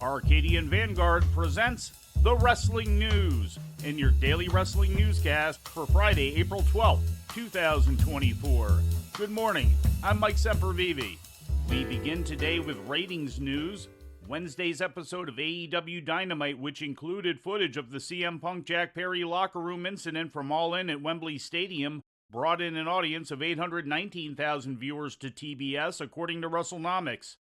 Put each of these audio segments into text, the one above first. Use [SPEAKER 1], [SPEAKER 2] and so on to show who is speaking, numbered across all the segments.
[SPEAKER 1] Arcadian Vanguard presents The Wrestling News in your daily wrestling newscast for Friday, April 12th, 2024. Good morning, I'm Mike Sempervive. We begin today with ratings news. Wednesday's episode of AEW Dynamite, which included footage of the CM Punk Jack Perry locker room incident from All In at Wembley Stadium, brought in an audience of 819,000 viewers to TBS, according to WrestleNomics.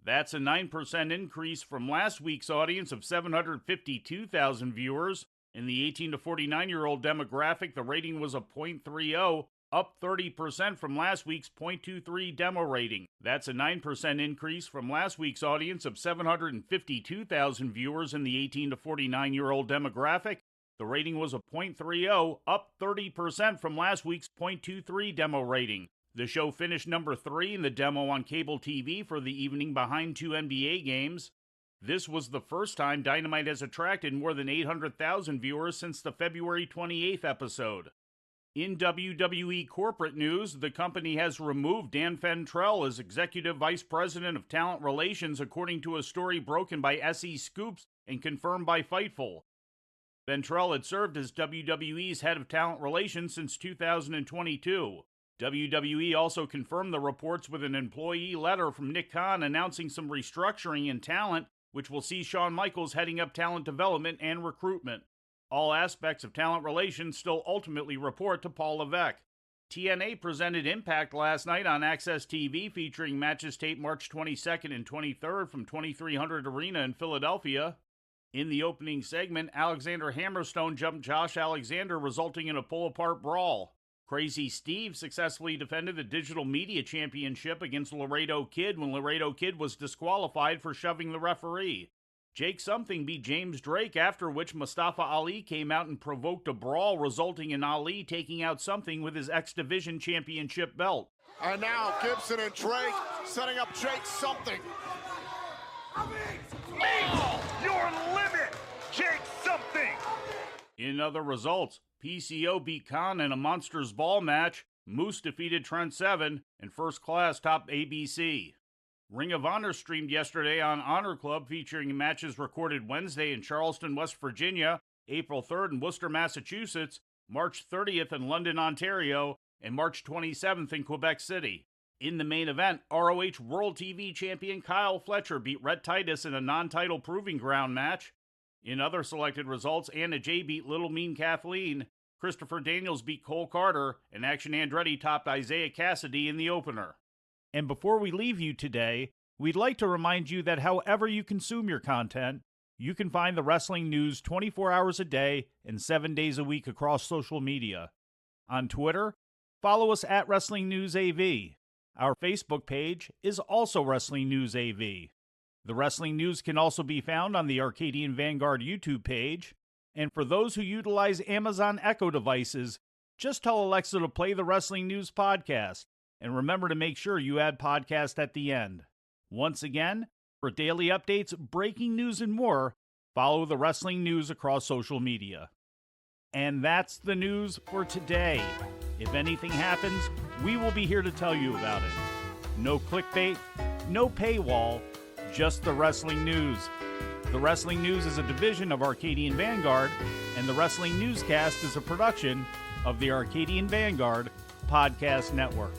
[SPEAKER 1] That's a 9% increase from last week's audience of 752,000 viewers. In the 18 to 49-year-old demographic, the rating was a .30, up 30% from last week's .23 demo rating. That's a 9% increase from last week's audience of 752,000 viewers in the 18 to 49-year-old demographic. The rating was a .30, up 30% from last week's .23 demo rating. The show finished number 3 in the demo on cable TV for the evening behind 2 NBA games. This was the first time Dynamite has attracted more than 800,000 viewers since the February 28th episode. In WWE Corporate news, the company has removed Dan Fentrell as Executive Vice President of Talent Relations, according to a story broken by SE Scoops and confirmed by Fightful. Fentrell had served as WWE's Head of Talent Relations since 2022. WWE also confirmed the reports with an employee letter from Nick Khan announcing some restructuring in talent, which will see Shawn Michaels heading up talent development and recruitment. All aspects of talent relations still ultimately report to Paul Levesque. TNA presented Impact last night on Access TV, featuring matches taped March 22nd and 23rd from 2300 Arena in Philadelphia. In the opening segment, Alexander Hammerstone jumped Josh Alexander, resulting in a pull-apart brawl. Crazy Steve successfully defended the Digital Media Championship against Laredo Kid when Laredo Kid was disqualified for shoving the referee. Jake Something beat James Drake, after which Mustafa Ali came out and provoked a brawl, resulting in Ali taking out Something with his X Division Championship belt.
[SPEAKER 2] And now Gibson and Drake setting up Jake Something.
[SPEAKER 3] Meet your limit, Jake Something!
[SPEAKER 1] In other results, PCO beat Khan in a Monsters Ball match, Moose defeated Trent Seven, and First Class topped ABC. Ring of Honor streamed yesterday on Honor Club, featuring matches recorded Wednesday in Charleston, West Virginia, April 3rd in Worcester, Massachusetts, March 30th in London, Ontario, and March 27th in Quebec City. In the main event, ROH World TV Champion Kyle Fletcher beat Rhett Titus in a non-title proving ground match. In other selected results, Anna Jay beat Little Mean Kathleen, Christopher Daniels beat Cole Carter, and Action Andretti topped Isaiah Cassidy in the opener. And before we leave you today, we'd like to remind you that however you consume your content, you can find the wrestling news 24 hours a day and 7 days a week across social media. On Twitter, follow us at Wrestling News AV. Our Facebook page is also Wrestling News AV. The Wrestling News can also be found on the Arcadian Vanguard YouTube page. And for those who utilize Amazon Echo devices, just tell Alexa to play the Wrestling News podcast. And remember to make sure you add podcast at the end. Once again, for daily updates, breaking news, and more, follow the Wrestling News across social media. And that's the news for today. If anything happens, we will be here to tell you about it. No clickbait, no paywall, just the Wrestling News. The Wrestling News is a division of Arcadian Vanguard, and the Wrestling Newscast is a production of the Arcadian Vanguard Podcast Network.